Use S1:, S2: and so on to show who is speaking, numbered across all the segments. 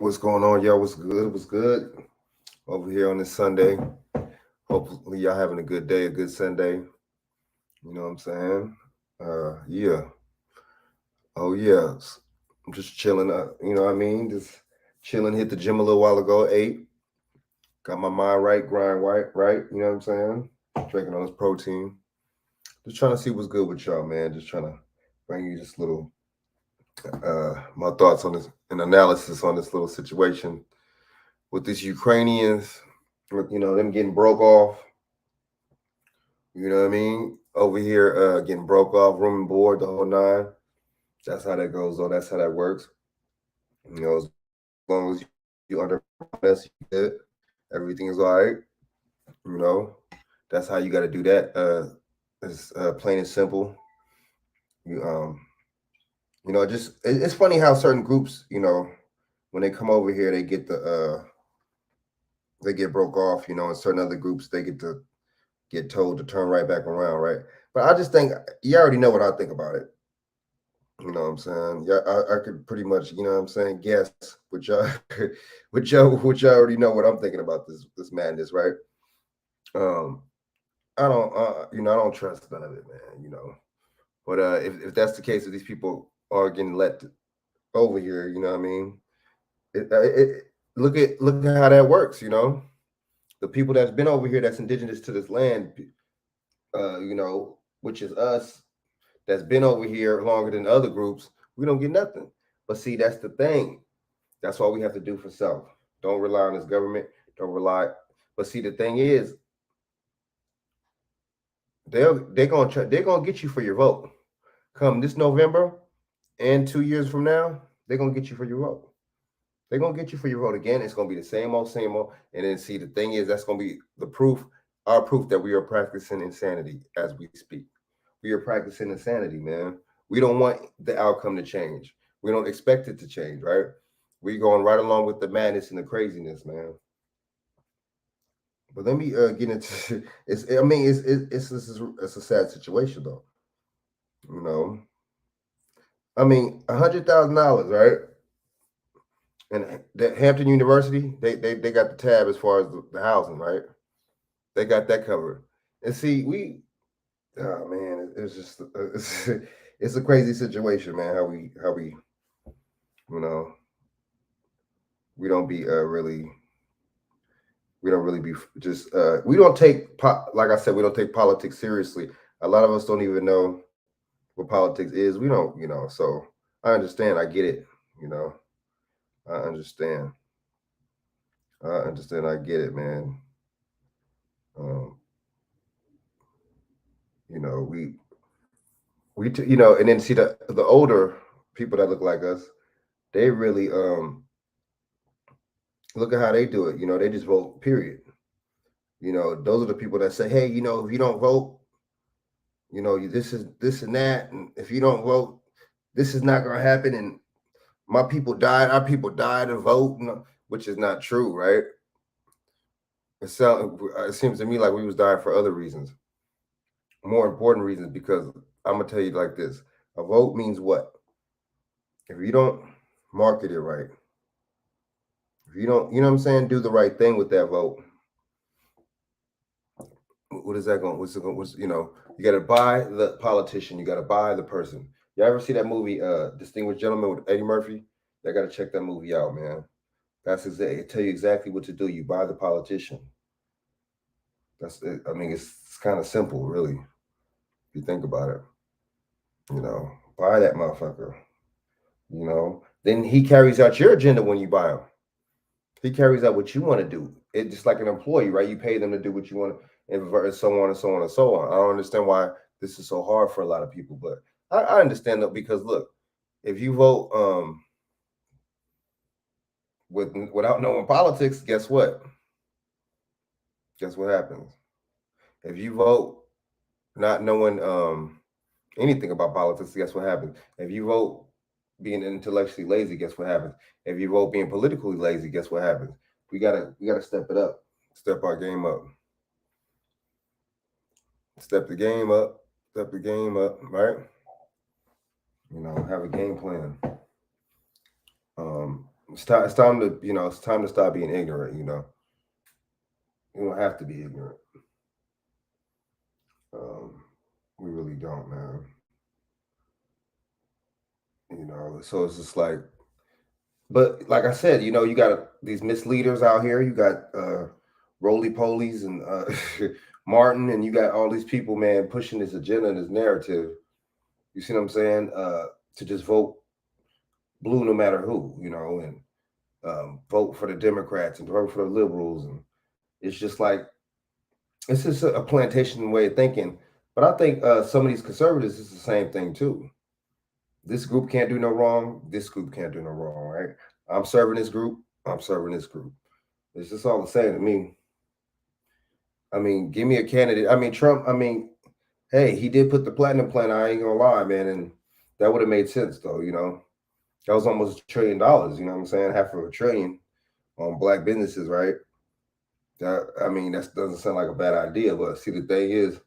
S1: What's going on, y'all? What's good? What's good over here on this Sunday? Hopefully, y'all having a good day, a good Sunday. You know what I'm saying? Yeah. Oh, yeah. I'm just chilling. You know what I mean? Just chilling. Hit the gym a little while ago. Ate. Got my mind right, grind right, right. You know what I'm saying? Drinking on this protein. Just trying to see what's good with y'all, man. Just trying to bring you just little my thoughts on this and analysis on this little situation with these Ukrainians. You know them getting broke off. You know what I mean? Over here, getting broke off, room and board, the whole nine. That's how that goes, though. That's how that works. You know, as long as you under us, you good. Everything is all right. You know, that's how you got to do that. It's plain and simple. You it's funny how certain groups, when they come over here, they get broke off. You know, and certain other groups they get told to turn right back around, right? But I just think you already know what I think about it. You know what I'm saying? Yeah, I could pretty much, you know what I'm saying, guess which y'all which y'all already know what I'm thinking about this madness, right? Um, I don't I don't trust none of it, man, you know. But if that's the case, if these people are getting let over here, you know what I mean? Look at how that works, you know. The people that's been over here that's indigenous to this land, which is us, that's been over here longer than other groups, we don't get nothing. But see, that's the thing. That's what we have to do for self. Don't rely on this government. Don't rely. But see, the thing is, they're gonna get you for your vote. Come this November and 2 years from now, they're gonna get you for your vote. They're gonna get you for your vote again. It's gonna be the same old, same old. And then see, the thing is, that's gonna be the proof, our proof that we are practicing insanity as we speak. We are practicing insanity, man. We don't want the outcome to change. We don't expect it to change, right? We going right along with the madness and the craziness, man. But let me get into it's. I mean, it's a sad situation though. You know, I mean, $100,000, right? And that Hampton University, they got the tab as far as the housing, right? They got that covered. And see, oh man, it's just it's a crazy situation, man. How we you know we don't be really we don't really be just we don't take like I said, we don't take politics seriously. A lot of us don't even know what politics is. We don't, so I understand, I get it, you know. I understand. I get it, man. um you know and then see the older people that look like us, they really look at how they do it. You know, they just vote, period. You know, those are the people that say, hey, if you don't vote, this is this and that, and if you don't vote, this is not going to happen, and my people died, our people died to vote, which is not true, right? It seems to me like we was dying for other reasons, more important reasons, because I'm gonna tell you like this: a vote means what? If you don't market it right, if you don't, you know what I'm saying, do the right thing with that vote, what is that going? What's it going? You got to buy the politician, you got to buy the person. You ever see that movie, Distinguished Gentleman with Eddie Murphy? You got to check that movie out, man. That's exactly, it tell you exactly what to do. You buy the politician. That's it. I mean, it's kind of simple, really, if you think about it. Buy that motherfucker. Then he carries out your agenda when you buy him. He carries out what you want to do. It's just like an employee, right? You pay them to do what you want, and so on and so on and so on. I don't understand why this is so hard for a lot of people, but I understand that, because look, if you vote without knowing politics, guess what? Guess what happens? If you vote not knowing anything about politics, guess what happens? If you vote being intellectually lazy, guess what happens? If you vote being politically lazy, guess what happens? We gotta step it up, step our game up, step the game up, step the game up, right? Have a game plan. Um, It's time to it's time to stop being ignorant. You don't have to be ignorant. Um, we really don't, man. So it's just like, but like I said, you got these misleaders out here. You got roly polies and Martin, and you got all these people, man, pushing this agenda and this narrative. You see what I'm saying? To just vote blue no matter who, and vote for the Democrats and vote for the liberals, and it's just like it's just a plantation way of thinking. But I think some of these conservatives is the same thing too. This group can't do no wrong. This group can't do no wrong, right? I'm serving this group. I'm serving this group. It's just all the same to me. I mean, give me a candidate. I mean, Trump. I mean, hey, he did put the platinum plan. I ain't gonna lie, man, and that would have made sense though. That was almost $1 trillion. You know what I'm saying? Half of a trillion on black businesses, right? I mean, that doesn't sound like a bad idea, but see, the thing is,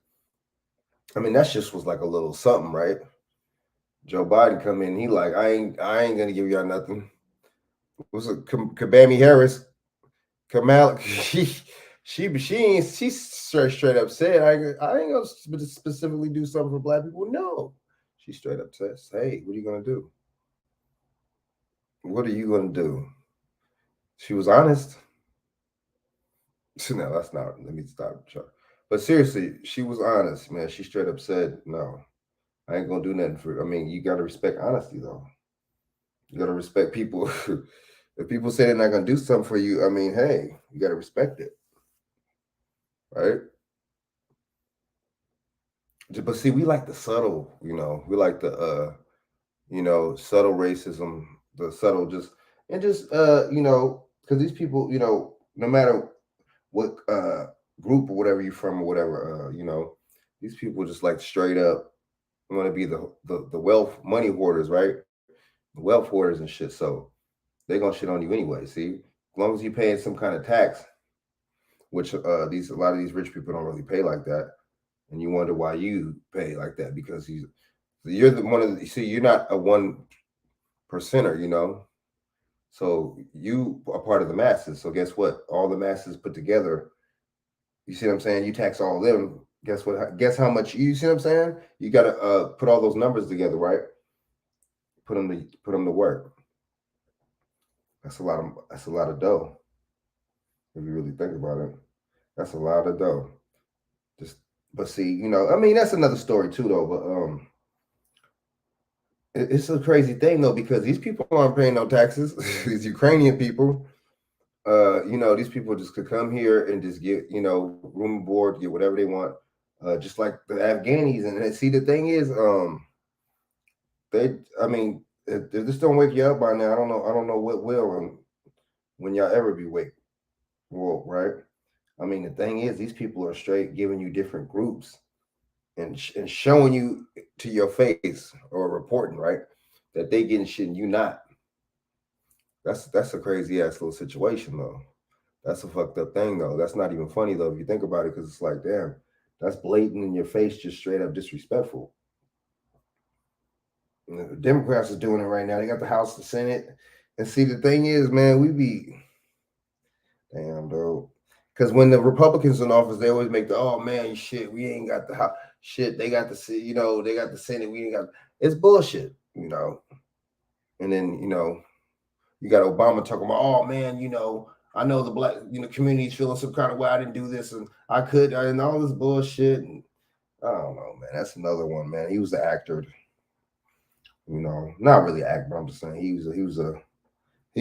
S1: I mean, that just was like a little something, right? Joe Biden come in, he like, I ain't gonna give y'all nothing. What's it, Kabami Harris, Kamal? She straight up said, I ain't gonna specifically do something for black people. No, she straight up says, hey, what are you gonna do? What are you gonna do? She was honest. No, that's not. Let me stop. But seriously, she was honest, man. She straight up said, no, I ain't gonna do nothing for. I mean, you gotta respect honesty, though. You gotta respect people. If people say they're not gonna do something for you, I mean, hey, you gotta respect it, right? But see, we like the subtle, we like the subtle racism, the subtle because these people, no matter what group or whatever you're from or whatever, these people just like straight up want to be the wealth money hoarders, right? The wealth hoarders and shit. So they gonna shit on you anyway. See, as long as you paying some kind of tax, which these a lot of these rich people don't really pay like that, and you wonder why you pay like that because you're the one of the, see you're not a 1%er, so you are part of the masses. So guess what? All the masses put together, you see what I'm saying? You tax all of them. Guess what? Guess how much? You see what I'm saying? You got to put all those numbers together, right? Put them to work. That's a lot of dough. If you really think about it, that's a lot of dough. Just but see, I mean, that's another story too, though. But it's a crazy thing though because these people aren't paying no taxes. These Ukrainian people, these people just could come here and just get, room and board, get whatever they want, just like the Afghanis. And see, the thing is, I mean, if this don't wake you up by now, I don't know what will, and when y'all ever be wake, well, right? I mean, the thing is, these people are straight giving you different groups and showing you to your face or reporting, right, that they getting shit and you not. That's a crazy ass little situation though. That's a fucked up thing though. That's not even funny though if you think about it, because it's like, damn, that's blatant in your face, just straight up disrespectful. The Democrats are doing it right now. They got the House, the Senate, and see the thing is, man, we be damn though. Because when the Republicans in office, they always make the oh man shit. We ain't got the house shit. They got the they got the Senate. We ain't got. It's bullshit. And then you got Obama talking about, oh man, I know the black, community's feeling some kind of way. I didn't do this, and I could, and all this bullshit. And I don't know, man. That's another one, man. He was the actor, not really actor, but I'm just saying he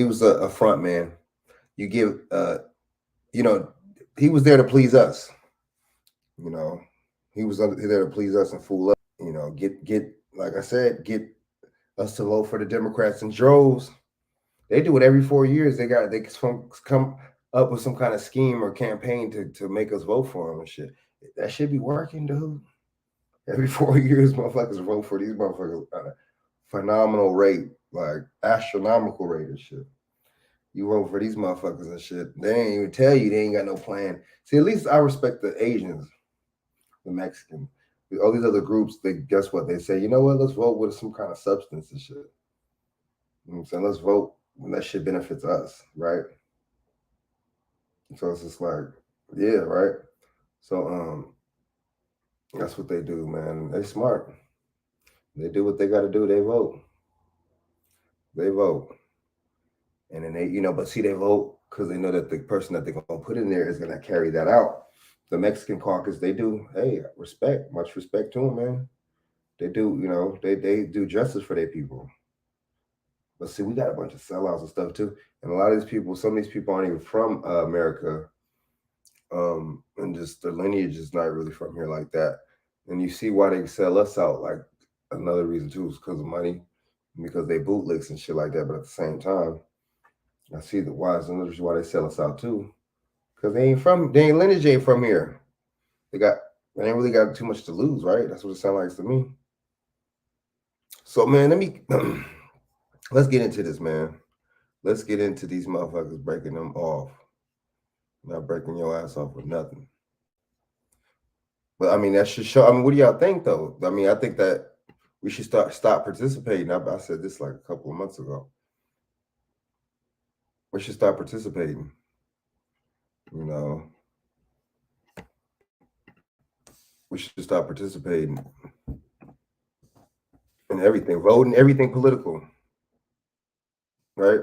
S1: was a front man. You give, you know, he was there to please us. You know, he was there to please us and fool us. Get like I said, get us to vote for the Democrats in droves. They do it every 4 years. They come up with some kind of scheme or campaign to make us vote for them and shit. That should be working, dude. Every 4 years, motherfuckers vote for these motherfuckers at a phenomenal rate, like astronomical rate and shit. You vote for these motherfuckers and shit. They ain't even tell you they ain't got no plan. See, at least I respect the Asians, the Mexicans, all these other groups. They guess what they say. You know what? Let's vote with some kind of substance and shit. You know what I'm saying? Let's vote when that shit benefits us, right? So it's just like, yeah, right. So that's what they do, man. They smart. They do what they got to do. They vote. They vote, and then they, but see, they vote because they know that the person that they're gonna put in there is gonna carry that out. The Mexican caucus, they do. Hey, respect, much respect to them, man. They do, they do justice for their people. But see, we got a bunch of sellouts and stuff too, and a lot of these people, some of these people aren't even from America, and just their lineage is not really from here like that. And you see why they sell us out. Like another reason too is because of money, because they bootlicks and shit like that. But at the same time, I see the why is another reason why they sell us out too, because they ain't lineage ain't from here. They ain't really got too much to lose, right? That's what it sounds like to me. So man, let's get into this, man. Let's get into these motherfuckers breaking them off. Not breaking your ass off with nothing. But I mean, that should show. I mean, what do y'all think though? I mean, I think that we should stop participating. I said this like a couple of months ago. We should start participating. You know, we should start participating in everything, voting, everything political, right?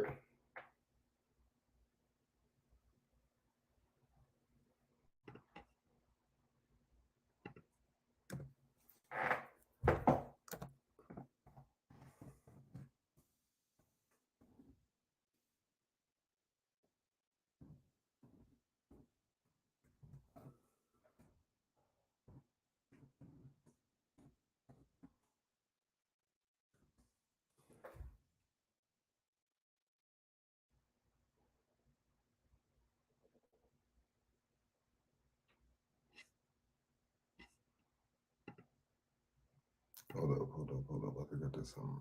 S1: Hold up. I think I did something.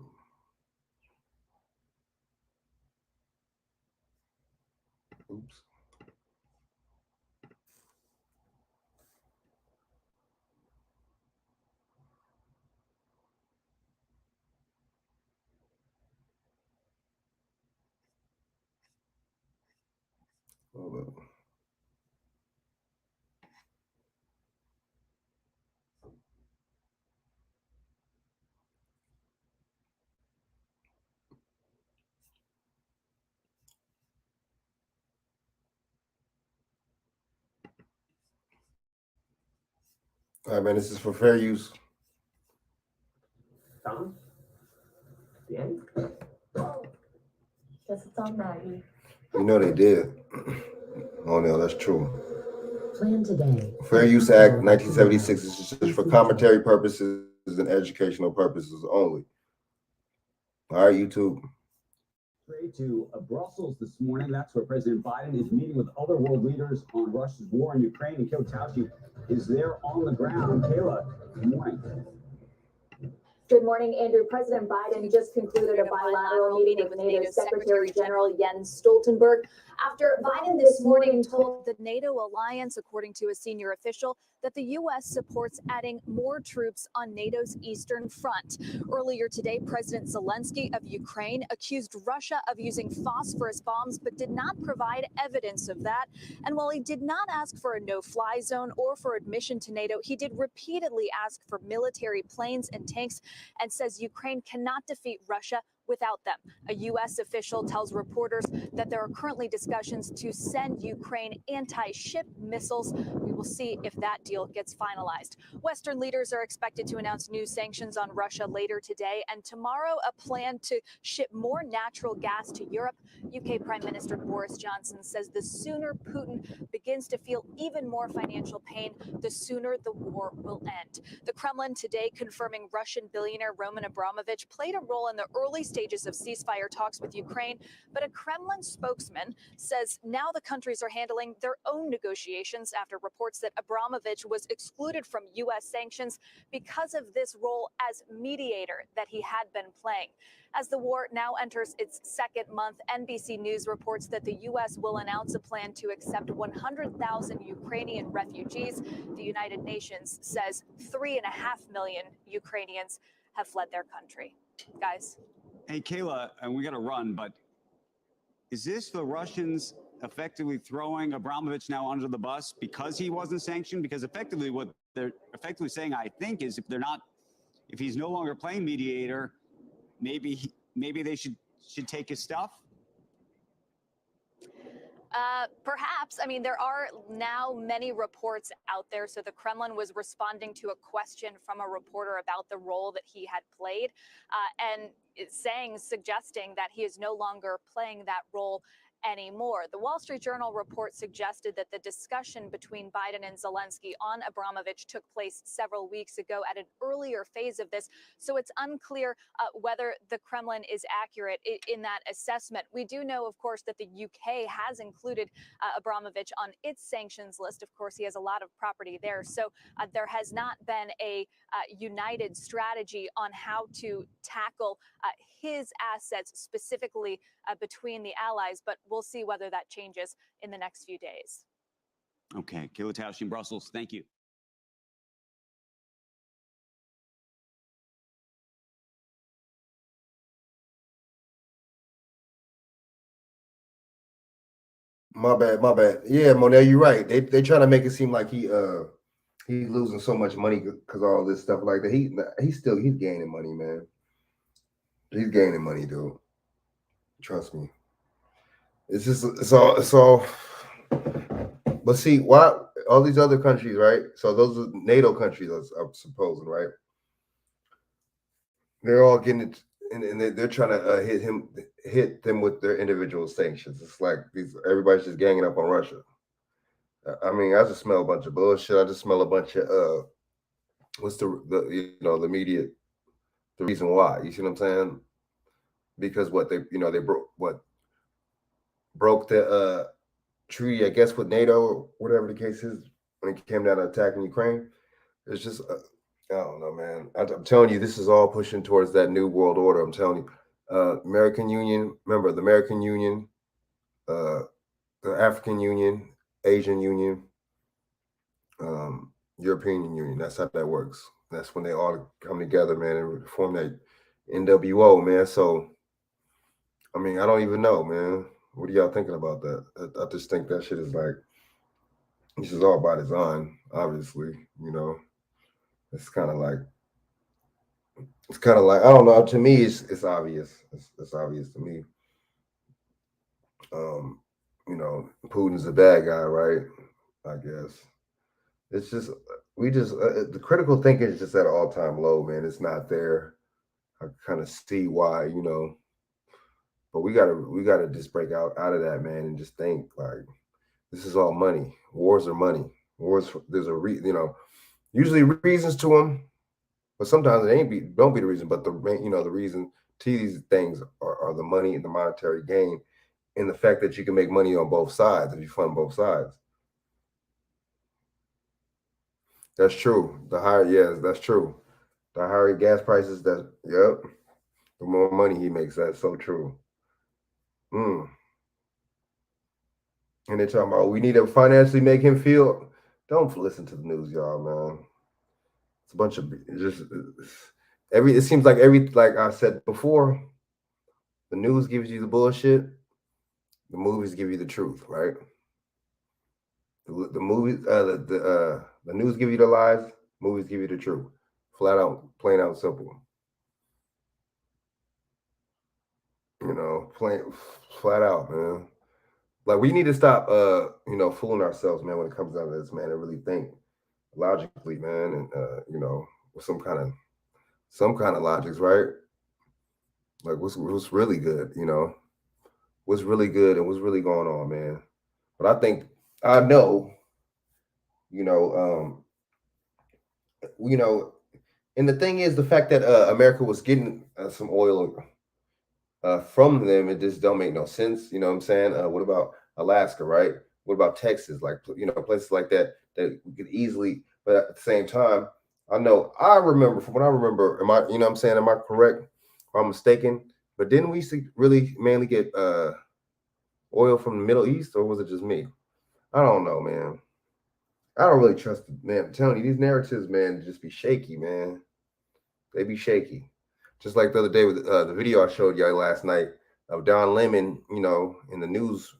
S1: Oops. Hold up. All right, man. This is for fair use.
S2: Tom? Yeah?
S3: Guess it's on Maggie.
S1: You know they did. Oh no, that's true.
S2: Plan today.
S1: Fair Use Act 1976 is just for commentary purposes and educational purposes only. All right, YouTube.
S4: To Brussels this morning. That's where President Biden is meeting with other world leaders on Russia's war in Ukraine. And Kayla Tauchi is there on the ground. Kayla, good morning.
S3: Good morning, Andrew. President Biden just concluded a bilateral meeting with NATO Secretary General Jens Stoltenberg after Biden this morning told
S5: the NATO alliance, according to a senior official, that the U.S. supports adding more troops on NATO's eastern front. Earlier today, President Zelensky of Ukraine accused Russia of using phosphorus bombs, but did not provide evidence of that. And while he did not ask for a no-fly zone or for admission to NATO, he did repeatedly ask for military planes and tanks and says Ukraine cannot defeat Russia without them. A U.S. official tells reporters that there are currently discussions to send Ukraine anti-ship missiles. We will see if that deal gets finalized. Western leaders are expected to announce new sanctions on Russia later today, and tomorrow a plan to ship more natural gas to Europe. UK Prime Minister Boris Johnson says the sooner Putin begins to feel even more financial pain, the sooner the war will end. The Kremlin today confirming Russian billionaire Roman Abramovich played a role in the early stages of ceasefire talks with Ukraine, but a Kremlin spokesman says now the countries are handling their own negotiations after reports that Abramovich was excluded from U.S. sanctions because of this role as mediator that he had been playing. As the war now enters its second month, NBC News reports that the U.S. will announce a plan to accept 100,000 Ukrainian refugees. The United Nations says 3.5 million Ukrainians have fled their country. Guys.
S4: Hey, Kayla, and we got to run, but Is this the Russians effectively throwing Abramovich now under the bus because he wasn't sanctioned? Because effectively what they're effectively saying, I think, is if he's no longer playing mediator, maybe they should take his stuff.
S5: Perhaps. I mean, there are now many reports out there. So the Kremlin was responding to a question from a reporter about the role that he had played, and suggesting that he is no longer playing that role anymore. The Wall Street Journal report suggested that the discussion between Biden and Zelensky on Abramovich took place several weeks ago at an earlier phase of this. So it's unclear whether the Kremlin is accurate in that assessment. We do know, of course, that the UK has included Abramovich on its sanctions list. Of course, he has a lot of property there. So there has not been a united strategy on how to tackle his assets specifically between the allies, but we'll see whether that changes in the next few days.
S4: Okay, Kayla Tausche in Brussels, thank you.
S1: My bad. Yeah, Monel, you're right. They trying to make it seem like he's losing so much money because all this stuff like that. He's gaining money, man. He's gaining money, dude. Trust me. It's all. But see, why all these other countries, right? So those are NATO countries, I'm supposing, right? They're all getting it, and they're trying to hit them with their individual sanctions. It's like everybody's just ganging up on Russia. I mean, I just smell a bunch of bullshit. I just smell a bunch of what's the the media, the reason why. You see what I'm saying? Because they broke the treaty, I guess, with NATO or whatever the case is when it came down to attacking Ukraine. It's just I don't know, man. I'm telling you, this is all pushing towards that new world order. I'm telling you, American Union. Remember the American Union, the African Union, Asian Union, European Union. That's how that works. That's when they all come together, man, and form that NWO, man. So, I mean, I don't even know, man. What are y'all thinking about that? I just think that shit is like, this is all by design, obviously. It's kind of like, I don't know. To me, it's obvious. It's obvious to me. Putin's a bad guy, right? I guess. It's just the critical thinking is just at an all-time low, man. It's not there. I kind of see why, but we gotta just break out of that, man, and just think like this is all money. Wars are money. There's usually reasons to them, but sometimes it don't be the reason. But the reason to these things are the money and the monetary gain, and the fact that you can make money on both sides if you fund both sides. That's true. That's true. The higher gas prices, the more money he makes. That's so true. And they're talking about we need to financially make him feel. Don't listen to the news, y'all, man. It's a bunch of it seems like like I said before, the news gives you the bullshit, the movies give you the truth, right? The movies, the news give you the lies, movies give you the truth. Flat out, plain out simple. Plain flat out, man. Like we need to stop fooling ourselves, man, when it comes down to this, man, and really think logically, man, and with some kind of logics, right? Like what's really good, what's really good and what's really going on, man. But I know, and the thing is the fact that America was getting some oil from them, it just don't make no sense. You know what I'm saying? What about Alaska, right? What about Texas? Like, places like that we could easily, but at the same time, I remember from what I remember, am I correct or I'm mistaken? But didn't we really mainly get oil from the Middle East, or was it just me? I don't know, man. I don't really trust it, man. I'm telling you, these narratives, man, just be shaky, man. They be shaky. Just like the other day with the video I showed y'all last night of Don Lemon, you know, in the news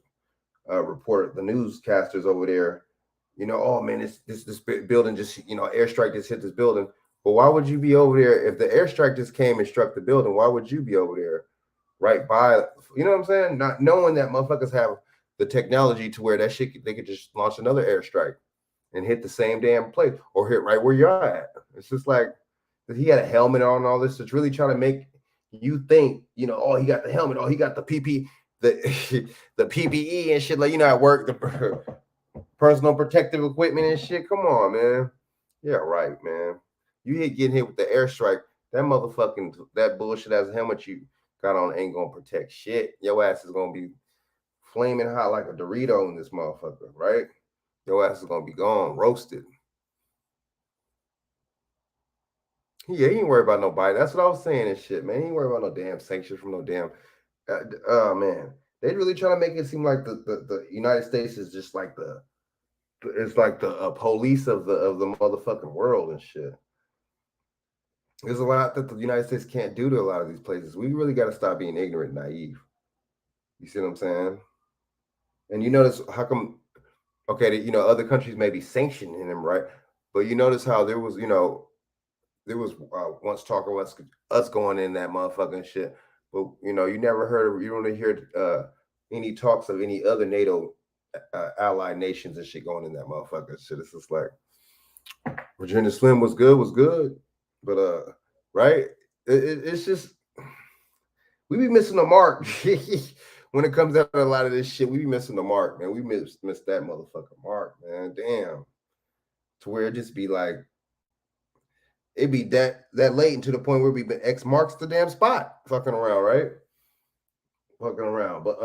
S1: report, the newscasters over there, you know, oh man, this building just, you know, airstrike just hit this building. But why would you be over there if the airstrike just came and struck the building? Why would you be over there right by, you know what I'm saying? Not knowing that motherfuckers have the technology to where that shit, they could just launch another airstrike and hit the same damn place or hit right where you're at. It's just like he had a helmet on and all this. It's really trying to make you think, you know, oh, he got the helmet, oh, he got the PP, the the PPE and shit, like, you know, at work, the personal protective equipment and shit. Come on, man. Yeah, right, man. You getting hit with the airstrike, that bullshit as a helmet you got on ain't gonna protect shit. Your ass is gonna be flaming hot like a Dorito in this motherfucker, right? Your ass is gonna be gone, roasted. Yeah, he ain't worried about nobody. That's what I was saying and shit, man. He ain't worried about no damn sanctions from no damn. Man, they really trying to make it seem like the United States is just like it's like the police of the motherfucking world and shit. There's a lot that the United States can't do to a lot of these places. We really got to stop being ignorant and naive. You see what I'm saying? And you notice how come? Okay, you know, other countries may be sanctioning him, right? But you notice how there was, you know, there was once talk of us going in that motherfucking shit, but you know, you don't hear any talks of any other NATO allied nations and shit going in that motherfucking shit. It's just like Virginia Slim was good, but right, it's just we be missing the mark when it comes out to a lot of this shit. We be missing the mark, man. We missed that motherfucking mark, man. Damn, to where it just be like. It'd be that latent to the point where we been X marks the damn spot, fucking around, right? Fucking around. But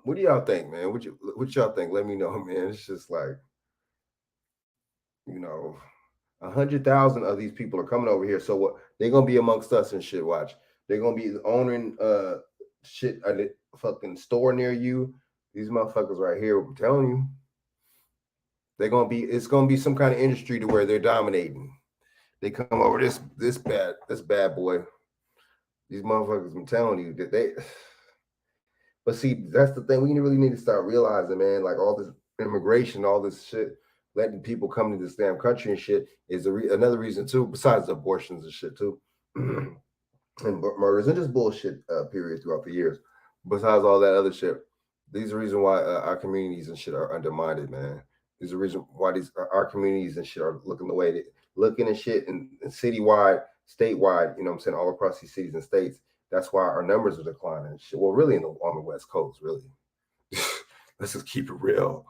S1: what do y'all think, man? What y'all think? Let me know, man. It's just like, you know, 100,000 of these people are coming over here. So what? They're gonna be amongst us and shit. Watch. They're gonna be owning shit at a fucking store near you. These motherfuckers right here, I'm telling you, it's gonna be some kind of industry to where they're dominating. They come over this bad boy. These motherfuckers, I'm telling you, that they. But see, that's the thing. We really need to start realizing, man. Like all this immigration, all this shit, letting people come to this damn country and shit is another reason too. Besides abortions and shit too, and murders and just bullshit. Period throughout the years. Besides all that other shit, these are the reason why our communities and shit are undermined, man. These are the reason why our communities and shit are looking the way they looking and shit and citywide, statewide, you know what I'm saying, all across these cities and states. That's why our numbers are declining and shit. Well, really on the West Coast, really. Let's just keep it real.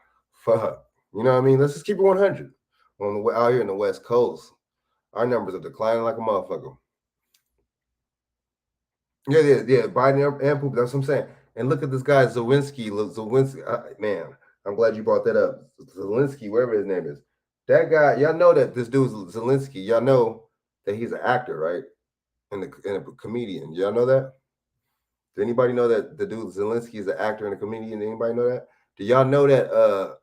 S1: Fuck. You know what I mean? Let's just keep it 100. Out here in the West Coast, our numbers are declining like a motherfucker. Yeah. Biden and poop. That's what I'm saying. And look at this guy, Zelensky. Man, I'm glad you brought that up. Zelensky, whatever his name is. That guy, y'all know that this dude's Zelensky. Y'all know that he's an actor, right? And a comedian. Y'all know that? Does anybody know that the dude Zelensky is an actor and a comedian? Anybody know that? Do y'all know that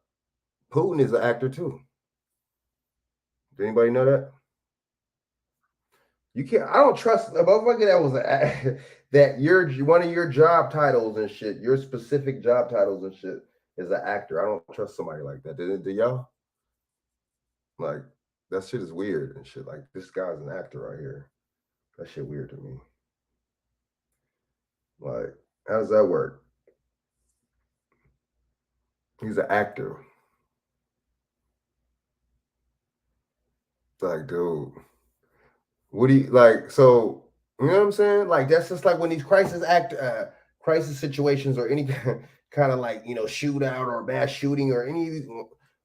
S1: Putin is an actor too? Does anybody know that? You can't. I don't trust a motherfucker that was that your one of your job titles and shit, your specific job titles and shit is an actor. I don't trust somebody like that. Do y'all? Like that shit is weird and shit. Like this guy's an actor right here. That shit weird to me. Like, how does that work? He's an actor. Like, dude, what do you like? So, you know what I'm saying? Like, that's just like when these crisis situations or any kind of like, you know, shootout or mass shooting or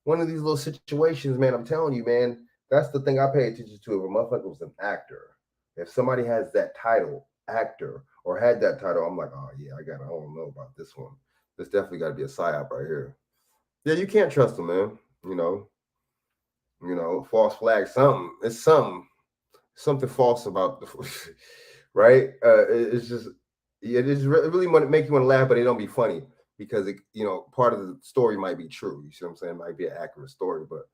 S1: one of these little situations, man. I'm telling you, man, that's the thing I pay attention to. If a motherfucker was an actor, if somebody has that title, actor, or had that title, I'm like, oh yeah, I don't know about this one. This definitely got to be a psyop right here. Yeah, you can't trust them, man. You know, false flag, something. It's something false about the right. It's just it is really want to make you want to laugh, but it don't be funny because it, you know, part of the story might be true. You see what I'm saying? It might be an accurate story, but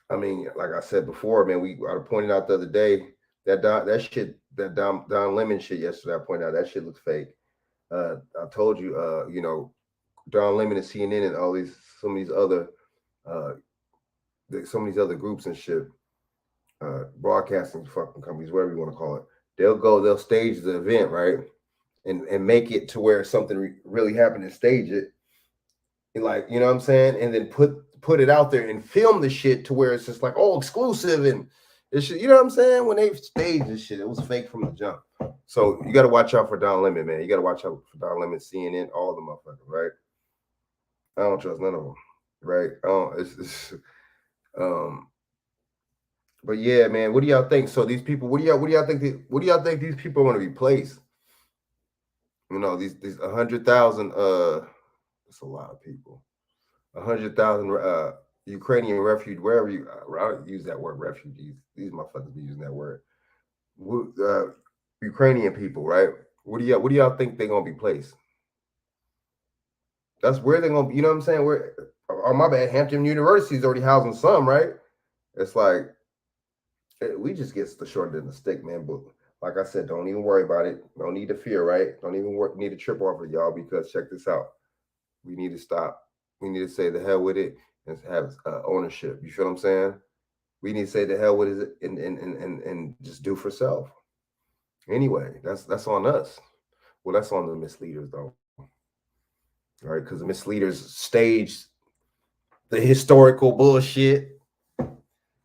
S1: I mean, like I said before, man, I pointed out the other day that Don Lemon shit yesterday. I pointed out that shit looks fake. I told you, Don Lemon and CNN and all these some of these other groups and shit, broadcasting fucking companies, whatever you want to call it. They'll stage the event, right, and make it to where something really happened and stage it, and like, you know what I'm saying, and then put it out there and film the shit to where it's just like, oh, exclusive and this shit, you know what I'm saying? When they staged this shit, it was fake from the jump. So you got to watch out for Don Lemon, man. You got to watch out for Don Lemon, CNN, all the motherfuckers, right? I don't trust none of them, right? I don't. Um. But yeah, man, what do y'all think? So these people, what do y'all think? What do y'all think these people want to be placed? You know, these 100,000. It's a lot of people. 100,000 Ukrainian refugees, wherever you I don't use that word refugees. These motherfuckers be using that word. Ukrainian people, right? What do y'all think they're gonna be placed? That's where they're gonna be. You know what I'm saying? Where? Oh, my bad. Hampton University is already housing some, right? It's like we just get the short end of the stick, man. But like I said, don't even worry about it. Don't need to fear, right? Don't even need to trip off of y'all, because check this out. We need to stop. We need to say the hell with it and have ownership. You feel what I'm saying? We need to say the hell with it and just do for self. Anyway, that's on us. Well, that's on the misleaders though, right? Because the misleaders staged the historical bullshit.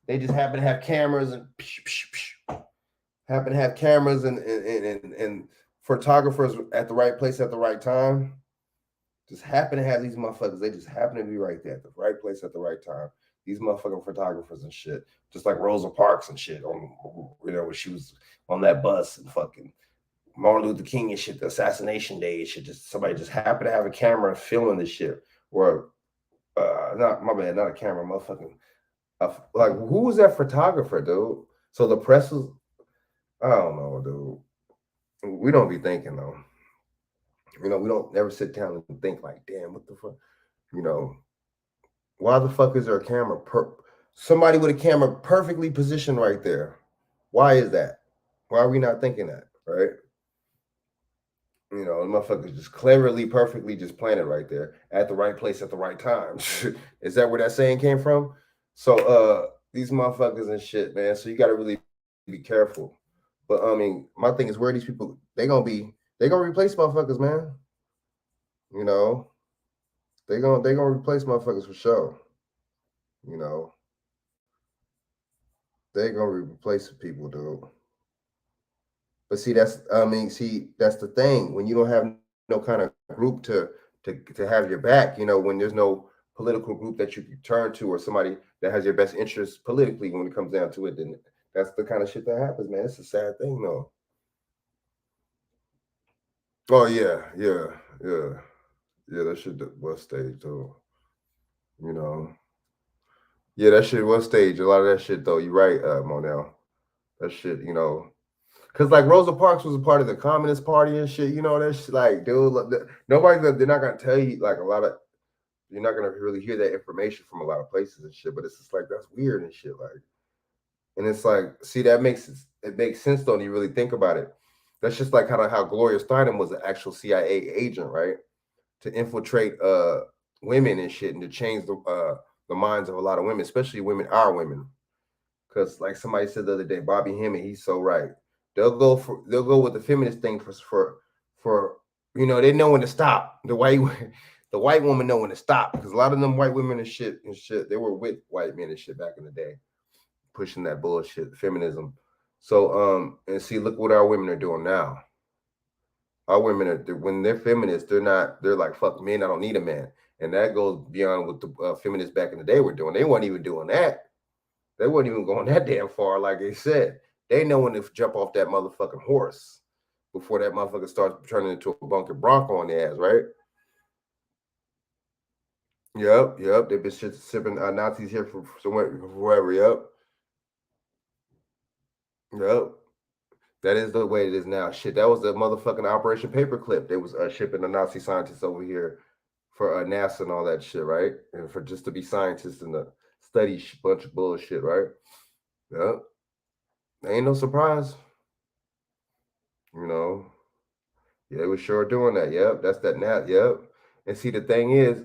S1: They just happen to have cameras and and photographers at the right place at the right time. Just happen to have these motherfuckers. They just happen to be right there at the right place at the right time. These motherfucking photographers and shit, just like Rosa Parks and shit. When she was on that bus and fucking Martin Luther King and shit, the assassination day and shit. Just somebody just happened to have a camera filming this shit, or not my bad, not a camera, motherfucking. Like, who was that photographer, dude? So the press was, I don't know, dude. We don't be thinking though. We don't never sit down and think like, damn, what the fuck? Why the fuck is there a camera? Somebody with a camera perfectly positioned right there. Why is that? Why are we not thinking that, right? The motherfuckers just cleverly, perfectly just planted right there at the right place at the right time. Is that where that saying came from? So these motherfuckers and shit, man. So you gotta really be careful. But I mean, my thing is, where these people they gonna replace motherfuckers, man. They gonna replace motherfuckers for sure. They gonna replace people, dude. But see, that's the thing. When you don't have no kind of group to have your back, when there's no political group that you can turn to, or somebody that has your best interests politically, when it comes down to it, then that's the kind of shit that happens, man. It's a sad thing, though. Oh yeah. That shit was staged, though. Yeah, that shit was staged. A lot of that shit, though. You're right, Monel. That shit, because like Rosa Parks was a part of the Communist Party and shit, that's like, dude, they're not gonna tell you like a lot of, you're not gonna really hear that information from a lot of places and shit. But it's just like, that's weird and shit, like, and it's like, see, it makes sense though when you really think about it. That's just like how Gloria Steinem was an actual CIA agent, right, to infiltrate women and shit, and to change the minds of a lot of women, especially our women. Because like somebody said the other day, Bobby Hemming, he's so right. They'll go with the feminist thing for they know when to stop. The white woman know when to stop, because a lot of them white women and shit they were with white men and shit back in the day, pushing that bullshit feminism. So and see, look what our women are doing now. Our women when they're feminists, they're like, fuck men, I don't need a man. And that goes beyond what the feminists back in the day were doing. They weren't even doing that. They weren't even going that damn far. Like they said, they know when to jump off that motherfucking horse before that motherfucker starts turning into a bunker bronco on their ass, right? Yep. They've been sipping Nazis here for somewhere, forever. Yep. That is the way it is now. Shit, that was the motherfucking Operation Paperclip. They was shipping the Nazi scientists over here for NASA and all that shit, right? And for just to be scientists and to study bunch of bullshit, right? Yep. Ain't no surprise. Yeah, they were sure doing that. Yep, that's that now. Yep. And see, the thing is,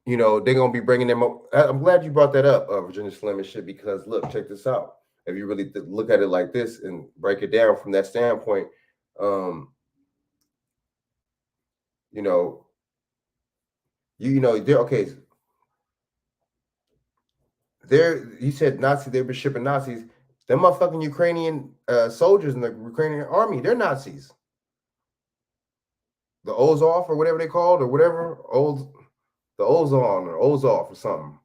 S1: you know, they're gonna be bringing them up. I'm glad you brought that up, Virginia Slim and shit, because look, check this out. If you really look at it like this and break it down from that standpoint, um, you know, you know, they're okay. They're you said Nazi, they've been shipping Nazis. Them motherfucking Ukrainian soldiers in the Ukrainian army, they're Nazis. The Ozov or whatever they called, or whatever, the Ozon or Ozov or something.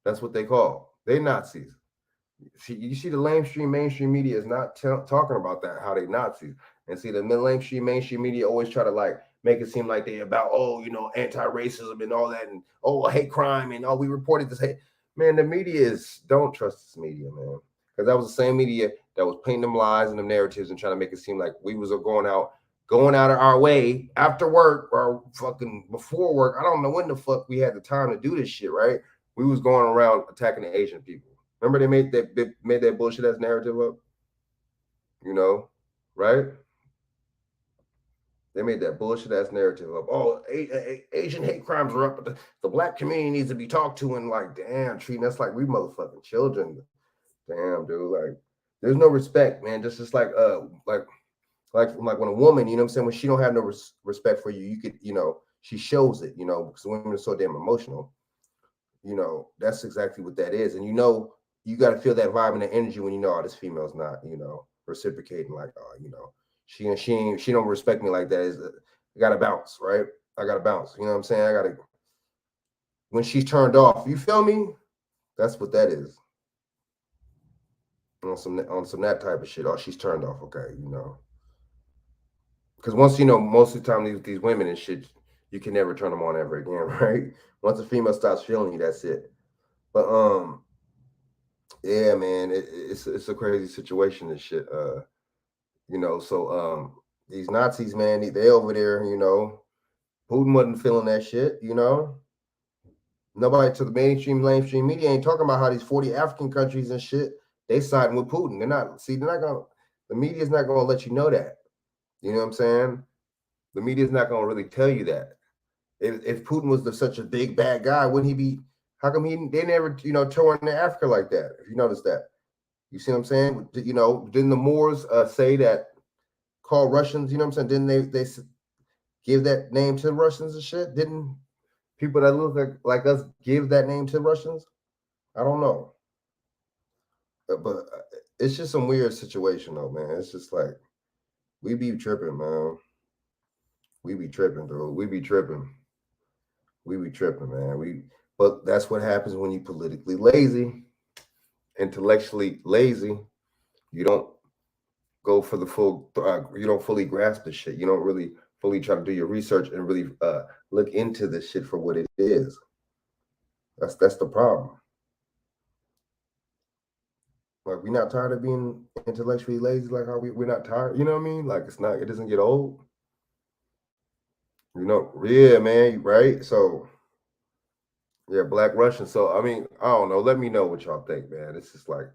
S1: That's what they call. They Nazis. See, you see, the mainstream media is not talking about that, how they Nazis. And see, the mainstream media always try to like make it seem like they about, oh, you know, anti-racism and all that, and oh, hate crime, and oh, we reported this hate. Man, the media is, don't trust this media, man. Because that was the same media that was painting them lies and them narratives and trying to make it seem like we was going out of our way after work or fucking before work. I don't know when the fuck we had the time to do this shit, right? We was going around attacking the Asian people. Remember they made that bullshit ass narrative up, you know, right? They made that bullshit ass narrative up. Oh, Asian hate crimes are up, but the black community needs to be talked to, and like, damn, treating us like we motherfucking children. Damn, dude, like, there's no respect, man. Just like when a woman, you know what I'm saying, when she don't have no respect for you, you could, you know, she shows it, you know, because women are so damn emotional. You know, that's exactly what that is, and you know, you got to feel that vibe and that energy when you know, oh, this female's not, you know, reciprocating, like, oh, you know, she don't respect me like that. I gotta bounce, right? I gotta bounce. You know what I'm saying? I gotta, when she's turned off, you feel me? That's what that is. On some that type of shit. Oh, she's turned off. Okay, you know. Because once, you know, most of the time these women and shit, you can never turn them on ever again, right? Once a female stops feeling you, that's it. But yeah, man, it's a crazy situation and shit. You know, so these Nazis, man, they over there, you know, Putin wasn't feeling that shit, you know. Nobody to the mainstream media ain't talking about how these 40 African countries and shit, they siding with Putin. They're not gonna, the media's not gonna let you know that. You know what I'm saying? The media's not gonna really tell you that. If Putin was such a big bad guy, wouldn't he be? How come they never, you know, touring in Africa like that? If you notice that, you see what I'm saying? You know, didn't the Moors say that, call Russians? You know what I'm saying? Didn't they give that name to the Russians and shit? Didn't people that look like us give that name to Russians? I don't know, but it's just some weird situation though, man. It's just like we be tripping, man. We be tripping, dude. We be tripping. We be tripping, man. But that's what happens when you politically lazy, intellectually lazy. You don't go for the full. You don't fully grasp the shit. You don't really fully try to do your research and really look into this shit for what it is. That's the problem. Like, we're not tired of being intellectually lazy. Like, how we're not tired. You know what I mean? Like, it doesn't get old. You know, yeah, man, right? So yeah, Black Russian. So I mean, I don't know. Let me know what y'all think, man. It's just like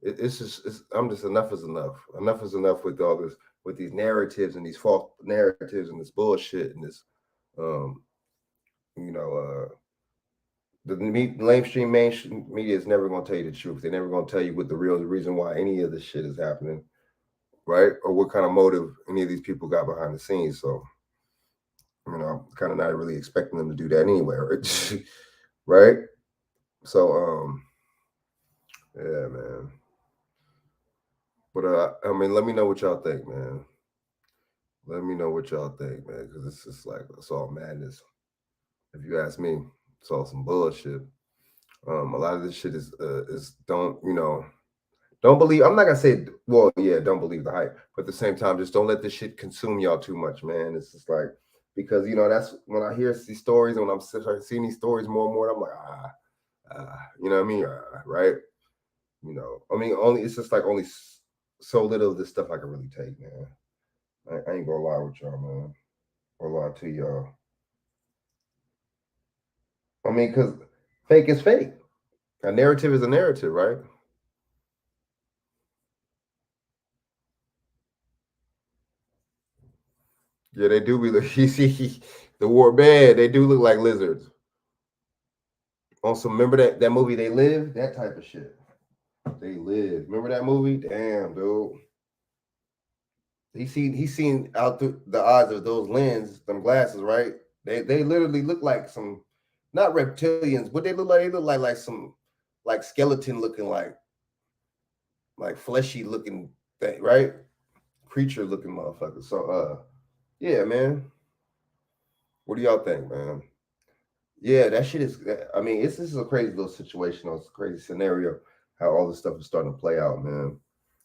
S1: I'm just, enough is enough. Enough is enough with all this, with these narratives and these false narratives and this bullshit and this you know, the mainstream media is never going to tell you the truth. They're never going to tell you what the reason why any of this shit is happening, right? Or what kind of motive any of these people got behind the scenes. So, you know, I'm kind of not really expecting them to do that anyway, right? Right? So, yeah, man. But I mean, let me know what y'all think, man. Let me know what y'all think, man, because it's just like, it's all madness. If you ask me, it's all some bullshit. A lot of this shit is don't, you know, don't believe. I'm not gonna say, well, yeah, don't believe the hype, but at the same time, just don't let this shit consume y'all too much, man. It's just like, because, you know, that's when I hear these stories and when I'm seeing these stories more and more, I'm like, you know what I mean, right? You know, I mean, it's just like only so little of this stuff I can really take, man. I ain't gonna lie with y'all, man, or lie to y'all. I mean, because fake is fake. A narrative is a narrative, right? Yeah, they do be look. You see, the war bad. They do look like lizards. Also, remember that movie They Live? That type of shit. They Live. Remember that movie? Damn, dude. He's seen out through the eyes of those lenses, them glasses, right? They literally look like some, not reptilians, but they look like like some like skeleton looking like fleshy looking thing, right? Creature looking motherfucker. So yeah, man. What do y'all think, man? Yeah, that shit is. I mean, this is a crazy little situation. It's a crazy scenario. How all this stuff is starting to play out, man.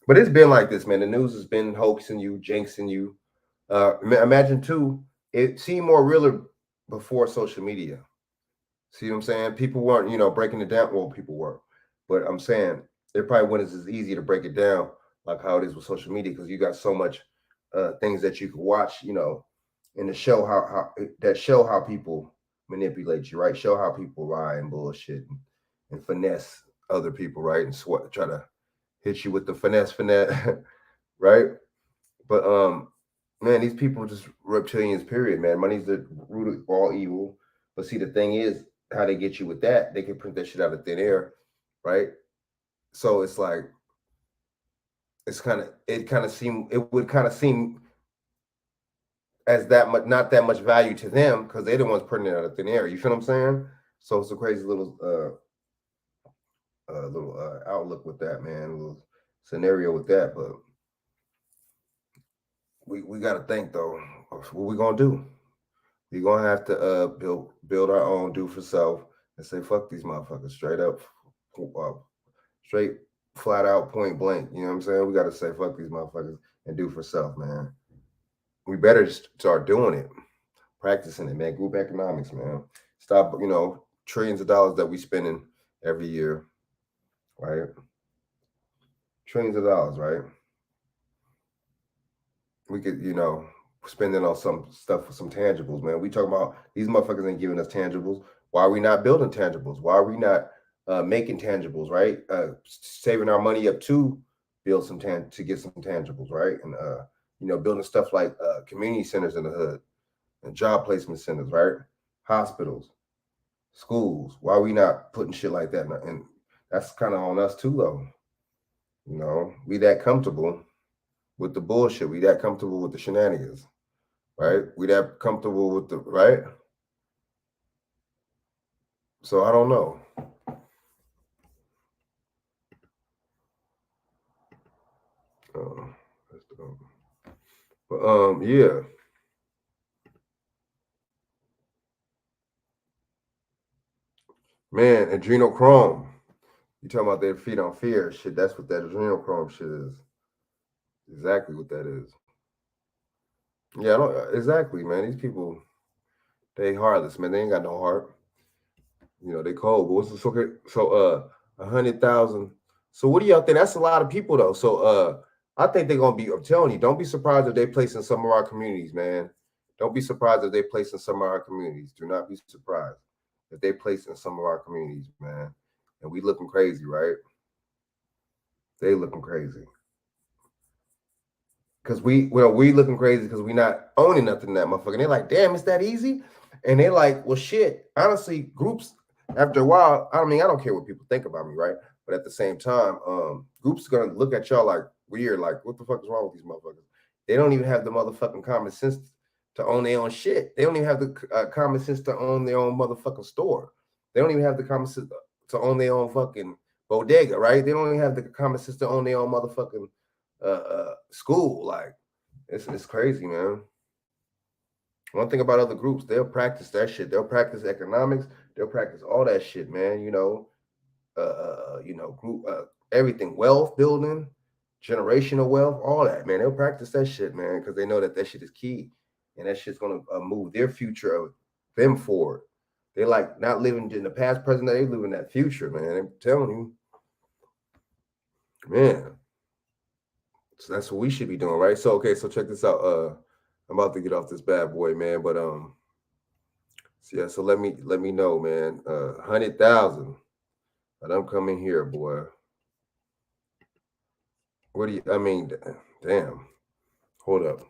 S1: But it's been like this, man. The news has been hoaxing you, jinxing you. Imagine too, it seemed more realer before social media. See what I'm saying? People weren't, breaking it down. Well, people were, but I'm saying it probably wasn't as easy to break it down like how it is with social media because you got so much things that you can watch, and to show how people manipulate you, right? Show how people lie and bullshit and finesse other people, right? And try to hit you with the finesse, right? But man, these people are just reptilians. Period, man. Money's the root of all evil. But see, the thing is, how they get you with that, they can print that shit out of thin air, right? So it's like it would kind of seem as that much not that much value to them because they're the ones printing it out of thin air. You feel what I'm saying? So it's a crazy little outlook with that, man. A little scenario with that, but we got to think though. What we gonna do? We're gonna have to build our own do for self and say fuck these motherfuckers straight up, uh, straight flat out point blank. You know what I'm saying? We gotta say fuck these motherfuckers and do for self, man. We better start doing it, practicing it, man. Group economics, man. Stop, trillions of dollars that we spending every year, right? Trillions of dollars, right? We could, spending on some stuff for some tangibles, man. We talk about these motherfuckers ain't giving us tangibles. Why are we not building tangibles? Why are we not making tangibles, right? Saving our money up to build to get some tangibles, right? And building stuff like community centers in the hood and job placement centers, right? Hospitals, schools. Why are we not putting shit like that? And that's kind of on us too, though. We that comfortable with the bullshit. We that comfortable with the shenanigans, right? We that comfortable with the right. So I don't know. But yeah. Man, adrenochrome. You talking about their feet on fear shit? That's what that adrenochrome shit is. Exactly what that is. Yeah, I don't exactly, man. These people, they heartless, man. They ain't got no heart. They cold. But what's the so 100,000. So what do y'all think? That's a lot of people though. So I think they're gonna be. I'm telling you, don't be surprised if they place in some of our communities, man. Don't be surprised if they place in some of our communities. Do not be surprised if they place in some of our communities, man. And we looking crazy, right? They looking crazy. Cause we looking crazy because we not owning nothing in that motherfucker. And they're like, damn, it's that easy. And they're like, well, shit. Honestly, groups after a while, I mean, I don't care what people think about me, right? But at the same time, groups are gonna look at y'all like weird, like what the fuck is wrong with these motherfuckers? They don't even have the motherfucking common sense to own their own shit. They don't even have the common sense to own their own motherfucking store. They don't even have the common sense to own their own fucking bodega, right? They don't even have the common sense to own their own motherfucking school. Like it's crazy, man. One thing about other groups, they'll practice that shit. They'll practice economics. They'll practice all that shit, man. Group everything, wealth building, generational wealth, all that, man. They'll practice that shit, man, because they know that shit is key, and that shit's gonna move their future of them forward. They like not living in the past, present. They live in that future, man. I'm telling you, man. So that's what we should be doing, right? So okay, so check this out. I'm about to get off this bad boy, man. But so yeah, so let me know, man. 100,000. But I'm coming here, boy. What do you? I mean, damn. Hold up.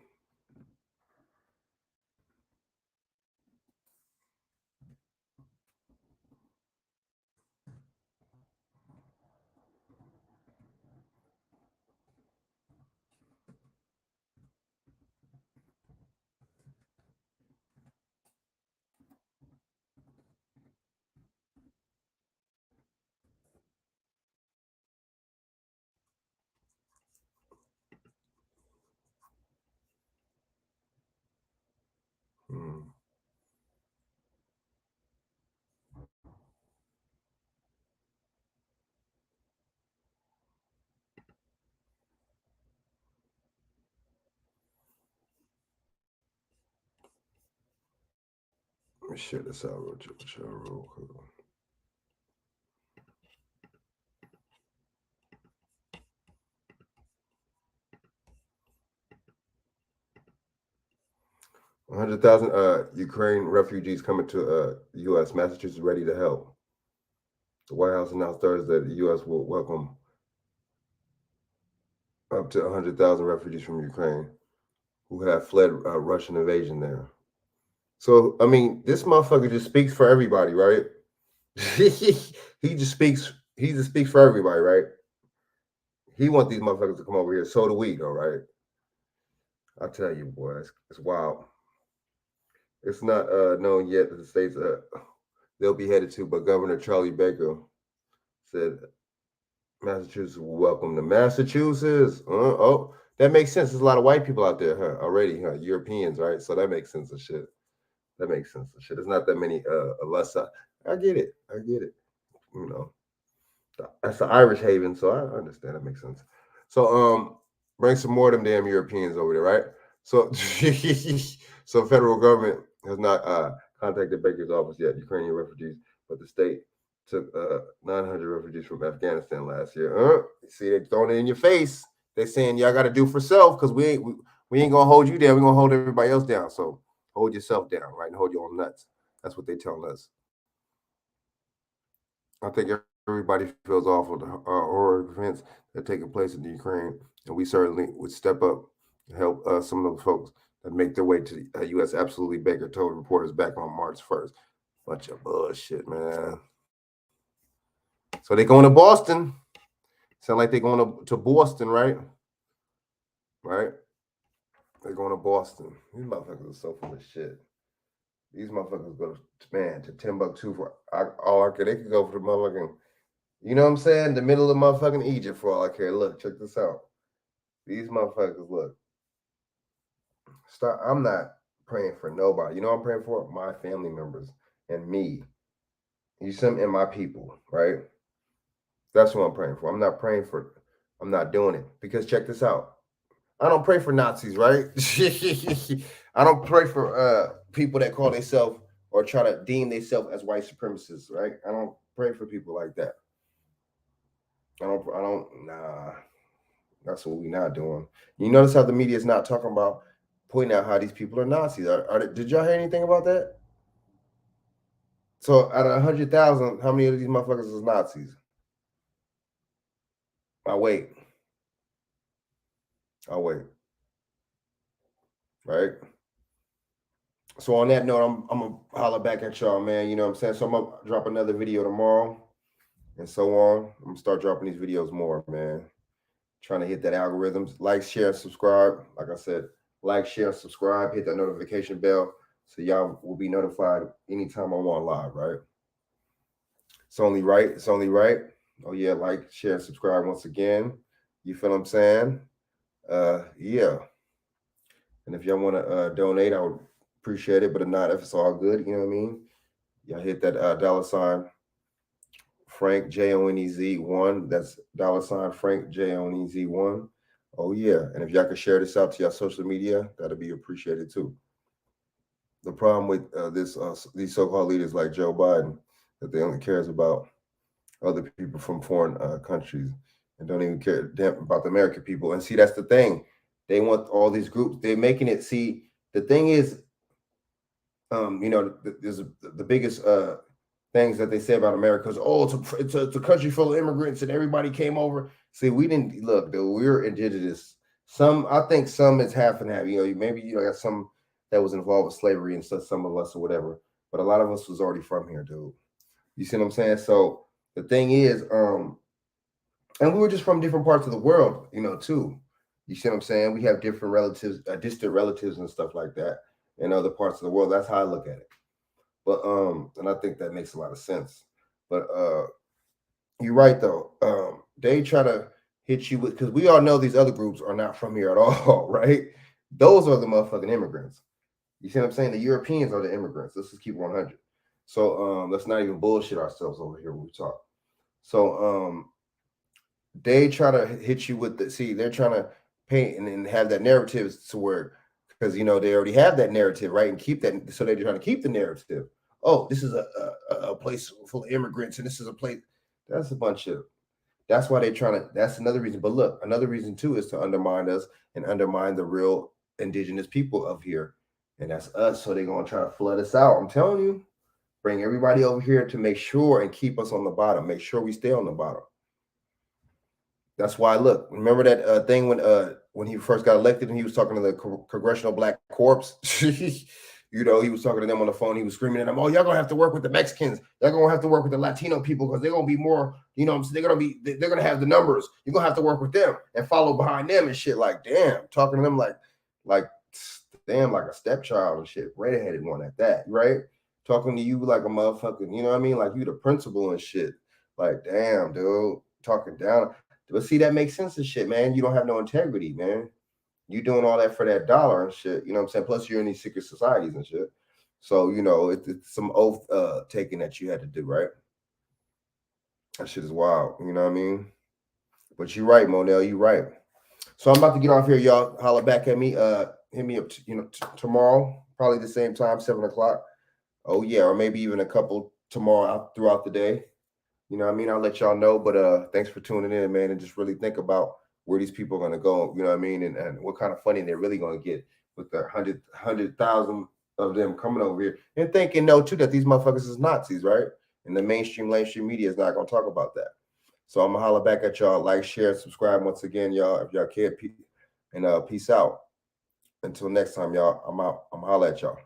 S1: share this out real quick. $100,000 Ukraine refugees coming to the U.S. Massachusetts ready to help. The White House announced Thursday that the U.S. will welcome up to 100,000 refugees from Ukraine who have fled Russian invasion there. So, I mean, this motherfucker just speaks for everybody, right? he just speaks for everybody, right? He wants these motherfuckers to come over here. So do we, though, right? I tell you, boy, it's wild. It's not known yet that the states they'll be headed to, but Governor Charlie Baker said Massachusetts will welcome the Massachusetts. Oh, that makes sense. There's a lot of white people out there, huh? Already, huh? Europeans, right? So that makes sense of shit. That makes sense of shit. There's not that many unless I get it. I get it. You know, that's the Irish haven, so I understand. That makes sense. So bring some more of them damn Europeans over there, right? So so federal government has not contacted Baker's office yet, Ukrainian refugees, but the state took 900 refugees from Afghanistan last year. See, they throwing it in your face. They saying y'all got to do for self because we ain't gonna hold you down. We're gonna hold everybody else down. So hold yourself down, right? And hold your own nuts. That's what they telling us. I think everybody feels awful the horror events that are taking place in the Ukraine, and we certainly would step up and help some of the folks that make their way to the U.S. Absolutely, Baker told reporters back on March 1st. Bunch of bullshit, man. So they going to Boston. Sound like they're going to Boston, right? Right? They're going to Boston. These motherfuckers are so full of shit. These motherfuckers go to Timbuktu for all I care. They could go for the motherfucking, you know what I'm saying? The middle of motherfucking Egypt for all I care. Look, check this out. These motherfuckers, look. Stop. I'm not praying for nobody. You know what I'm praying for? My family members and me. You see them and my people, right? That's what I'm praying for. I'm not doing it. Because check this out. I don't pray for Nazis, right? I don't pray for people that call themselves or try to deem themselves as white supremacists, right? I don't pray for people like that. Nah. That's what we're not doing. You notice how the media is not talking about pointing out how these people are Nazis. Did y'all hear anything about that? So out of 100,000, how many of these motherfuckers is Nazis? I'll wait. Right? So on that note, I'm gonna holler back at y'all, man. You know what I'm saying? So I'm gonna drop another video tomorrow and so on. I'm gonna start dropping these videos more, man. Trying to hit that algorithms. Like, share, subscribe. Like I said, like, share, subscribe, hit that notification bell so y'all will be notified anytime I'm on live, right? It's only right. Oh yeah, like, share, subscribe once again. You feel what I'm saying? Yeah. And if y'all want to donate, I would appreciate it. But if not, if it's all good, you know what I mean? Y'all hit that $ Frank JONEZ1. That's $ Frank JONEZ1. Oh yeah. And if y'all could share this out to your social media, that'd be appreciated too. The problem with these so-called leaders like Joe Biden, that they only cares about other people from foreign countries and don't even care about the American people. And see, that's the thing. They want all these groups. They're making it. See, the thing is, there's the biggest things that they say about America is, it's a country full of immigrants and everybody came over. See, we didn't look, though. We're indigenous. I think some is half and half. Maybe got some that was involved with slavery and stuff, some of us or whatever. But a lot of us was already from here, dude. You see what I'm saying? So the thing is, and we were just from different parts of the world, too. You see what I'm saying? We have different relatives, distant relatives and stuff like that in other parts of the world. That's how I look at it. But and I think that makes a lot of sense. But you're right though. They try to hit you with, because we all know these other groups are not from here at all, right? Those are the motherfucking immigrants. You see what I'm saying? The Europeans are the immigrants. Let's just keep 100. So let's not even bullshit ourselves over here when we talk. So they try to hit you with they're trying to paint and have that narrative to where, because they already have that narrative, right? And keep that, so they're trying to keep the narrative oh, this is a place full of immigrants, and this is a place. That's a bunch of. That's why they're trying to. That's another reason. But look, another reason too is to undermine us and undermine the real indigenous people of here, and that's us. So they're gonna try to flood us out. I'm telling you, bring everybody over here to make sure and keep us on the bottom. Make sure we stay on the bottom. That's why, look, remember that thing when he first got elected and he was talking to the Congressional Black Corps? You know, he was talking to them on the phone. He was screaming at them, oh, y'all going to have to work with the Mexicans. Y'all going to have to work with the Latino people because they're going to be more, you know, they're going to have the numbers. You're going to have to work with them and follow behind them and shit. Like, damn, talking to them like, damn, like a stepchild and shit. Redheaded one at that, right? Talking to you like a motherfucking, you know what I mean? Like you the principal and shit. Like, damn, dude, talking down. But see, that makes sense and shit, man. You don't have no integrity, man. You doing all that for that dollar and shit. You know what I'm saying? Plus, you're in these secret societies and shit. So, you know, it's some oath taking that you had to do, right? That shit is wild. You know what I mean? But you're right, Monel. You're right. So I'm about to get off here, y'all. Holler back at me. Hit me up, tomorrow, probably the same time, 7 o'clock. Oh yeah, or maybe even a couple tomorrow throughout the day. You know what I mean? I'll let y'all know, but thanks for tuning in, man, and just really think about where these people are going to go, you know what I mean, and what kind of funding they're really going to get with the 100,000 of them coming over here and thinking, no, too, that these motherfuckers is Nazis, right? And the mainstream media is not going to talk about that. So I'm going to holler back at y'all. Like, share, subscribe once again, y'all, if y'all care, and peace out. Until next time, y'all, I'm out. I'm going to holler at y'all.